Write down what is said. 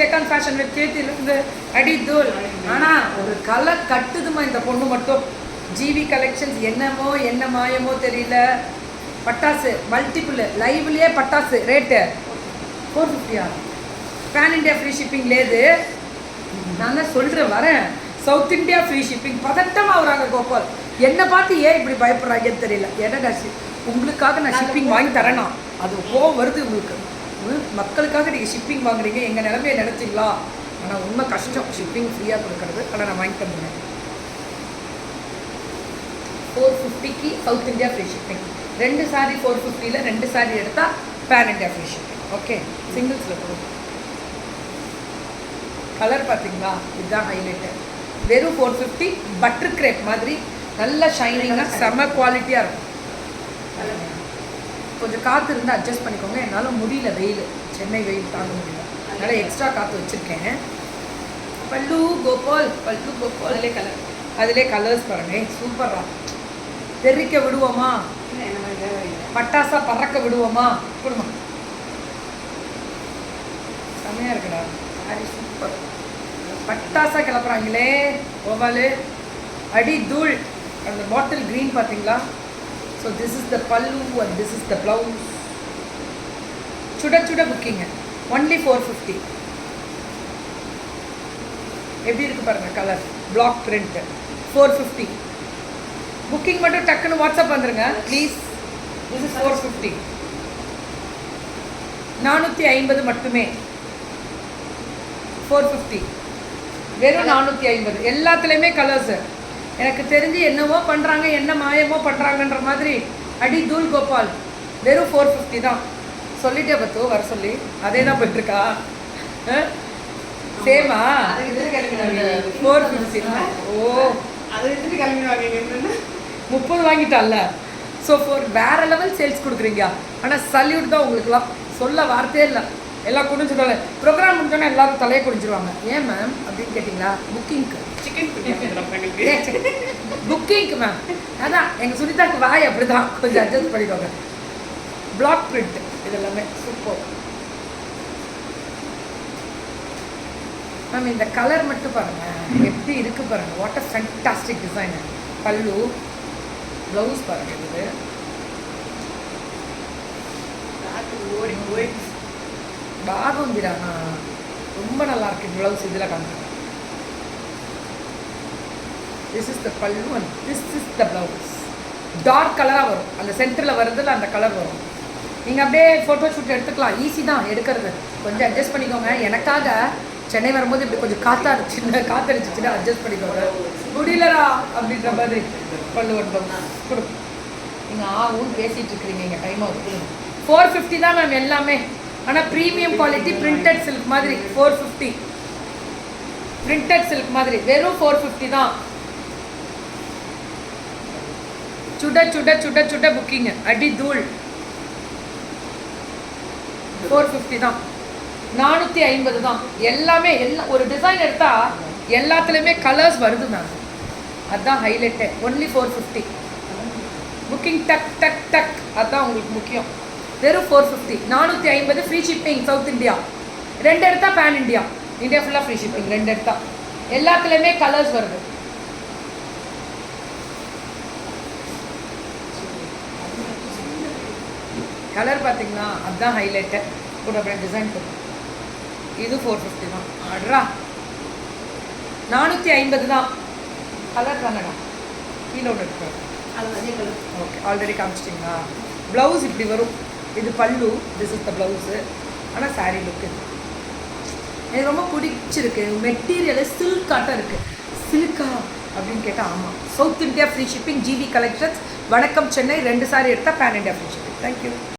டேக்கான் fashion with கேத்திலிருந்து அடி தூள். ஆனால் ஒரு கலர் கட்டுதுமா இந்த பொண்ணு மட்டும். ஜிவி கலெக்ஷன்ஸ் என்னமோ என்ன மாயமோ தெரியல. பட்டாசு மல்டிபிள் லைவ்லேயே பட்டாசு rate 450. Pan India free shipping லேது. நான் தான் சொல்கிறேன் வரேன். South India free shipping. பதட்டமாக வராங்க கோபால். என்னை பார்த்து ஏன் இப்படி பயப்படுறாங்கன்னு தெரியல. ஏன்னா உங்களுக்காக நான் ஷிப்பிங் வாங்கி தரேனா அது கோவம் வருது உங்களுக்கு. மக்களுக்காக நீங்கள் ஷிப்பிங் வாங்குறீங்க, எங்கள் நிலைமையை நினச்சிங்களா? ஆனால் உண்மை கஷ்டம் ஷிப்பிங் ஃப்ரீயாக கொடுக்கறது. ஆனால் நான் வாங்கி தந்துடுறேன். 450க்கு south India free shipping. 2 sari 450ல் 2 சாரி எடுத்தால் pan India free shipping. Okay, சிங்கிள்ஸில் கொடுங்க. கலர் பார்த்தீங்களா? இதுதான் ஹைலைட்டு. வெறும் 450. பட்டர் கிரேப் மாதிரி நல்ல ஷைனிங்காக செம்ம குவாலிட்டியாக இருக்கும். கொஞ்சம் காற்று இருந்தால் அட்ஜஸ்ட் பண்ணிக்கோங்க. என்னால் முடியல, வெயில், சென்னை வெயில் தாங்க முடியல. அதனால் எக்ஸ்ட்ரா காற்று வச்சுருக்கேன். பல்லு கோபால், பல்லு கோபால். அதிலே கலர்ஸ் பாருங்க, சூப்பராக. தெரிக்க விடுவோமா? பட்டாசா பறக்க விடுவோமா? கொடுமா, செம்மையாக இருக்குடா. சாரி சூப்பர். பட்டாசா கிளப்புறாங்களே கோபால், அடி தூள். அந்த பாட்டில் க்ரீன் பார்த்தீங்களா? So this is the pallu and this is the blouse. சுட சுட புக்கிங்க. ஒன்லி 450. எப்படி இருக்குது பாருங்கள் கலர். Black print 450. புக்கிங் மட்டும் டக்குன்னு வாட்ஸ்அப் வந்துருங்க ப்ளீஸ். This is 450. 450 மட்டுமே. 450. வெறும் 450. எல்லாத்துலேயுமே கலர்ஸு. எனக்கு தெரிஞ்சு என்னவோ பண்ணுறாங்க, என்ன மாயமோ பண்ணுறாங்கன்ற மாதிரி. அடி தூள் கோபால். வெறும் 450 தான். சொல்லிட்டே பத்து வர சொல்லி அதே தான் போயிட்டுருக்கா. சேமா 450. ஓ, அது 30 வாங்கிட்டால. ஸோ வேறு லெவல் சேல்ஸ் கொடுக்குறீங்க. ஆனால் சல்யூட் தான் உங்களுக்குலாம். சொல்ல வார்த்தையே இல்லை. எல்லாம் குடிஞ்சிடுவாங்க. ப்ரோக்ராம் முடிஞ்சோன்னா எல்லாரும் தலையை குடிஞ்சிருவாங்க. ஏன் மேம் அப்படின்னு கேட்டிங்களா? புக்கிங்க்கு சிக்கன் புக்கிங்க்கு மேம். அதான் எங்கள் சுனிதாக்கு வாய் அப்படி தான். கொஞ்சம் அட்ஜஸ்ட் பண்ணிக்கோங்க. பிளாக் பிரிண்ட் இதெல்லாமே சூப்பர் மேம். இந்த கலர் மட்டும் பாருங்கள் எப்படி இருக்குது பாருங்கள். What a fantastic designer. பல்லு, ப்ளவுஸ் பாருங்கள். இது பாகுந்திரானா ரொம்ப நல்லா இருக்கு ப்ளவுஸ். இதில் காமிக்கிறேன். This is the pallu and this is the blouse. Dark கலராக வரும். அந்த சென்டரில் வருதுல அந்த கலர் வரும். நீங்கள் அப்படியே ஃபோட்டோ ஷூட் எடுத்துக்கலாம். ஈஸி தான் எடுக்கிறது. கொஞ்சம் அட்ஜஸ்ட் பண்ணிக்கோங்க. எனக்காக சென்னை வரும்போது இப்படி கொஞ்சம் காத்தடிச்சுன்னா அட்ஜஸ்ட் பண்ணிக்கோங்க. முடியலரா அப்படின்ற மாதிரி பல்லு ஒரு ப்ளவுஸ் கொடுக்கும். நீங்கள் ஆகும் பேசிகிட்டு இருக்கிறீங்க. எங்கள் டைம் ஆகுது. 450 தான் மேம் எல்லாமே. ஆனால் ப்ரீமியம் குவாலிட்டி பிரிண்டட் சில்க் மாதிரி 450. பிரிண்டட் சில்க் மாதிரி வெறும் 450 தான். சுட சுட சுட சுட புக்கிங்க. அடி தூள். 450 தான். 450 தான் எல்லாமே. ஒரு டிசைன் எடுத்தால் எல்லாத்துலேயுமே கலர்ஸ் வருது மேம். அதுதான் ஹைலைட்டே. ஒன்லி 450. புக்கிங் டக் டக் டக். அதுதான் உங்களுக்கு முக்கியம். வெறும் 450. 450 ஃப்ரீ ஷிப்பிங் சவுத் இந்தியா. 2 எடுத்தால் பேன் இண்டியா. இந்தியா ஃபுல்லாக ஃப்ரீ ஷிப்பிங். 2 எடுத்தால் எல்லாத்துலேயுமே கலர்ஸ் வருது. கலர் பார்த்தீங்களா? அதுதான் ஹைலைட்டு. கூட அப்புறம் டிசைன் போட்டு இது 450 தான். அட்ரா 450 தான். கலர் தானடா. கீழே ஒன்று எடுக்கிறோம். Okay, already காமிச்சிட்டிங்களா? ப்ளவுஸ் இப்படி வரும். இது பல்லு. This is the blouse. ஆனால் சாரீ லுக்கு எனக்கு ரொம்ப பிடிச்சிருக்கு. மெட்டீரியலு சில்காட்டம் இருக்குது. சில்கா அப்படின்னு கேட்டால் ஆமாம். South India free shipping. GV collections. வணக்கம் சென்னை. 2 சாரி எடுத்தால் pan India free shipping. Thank you.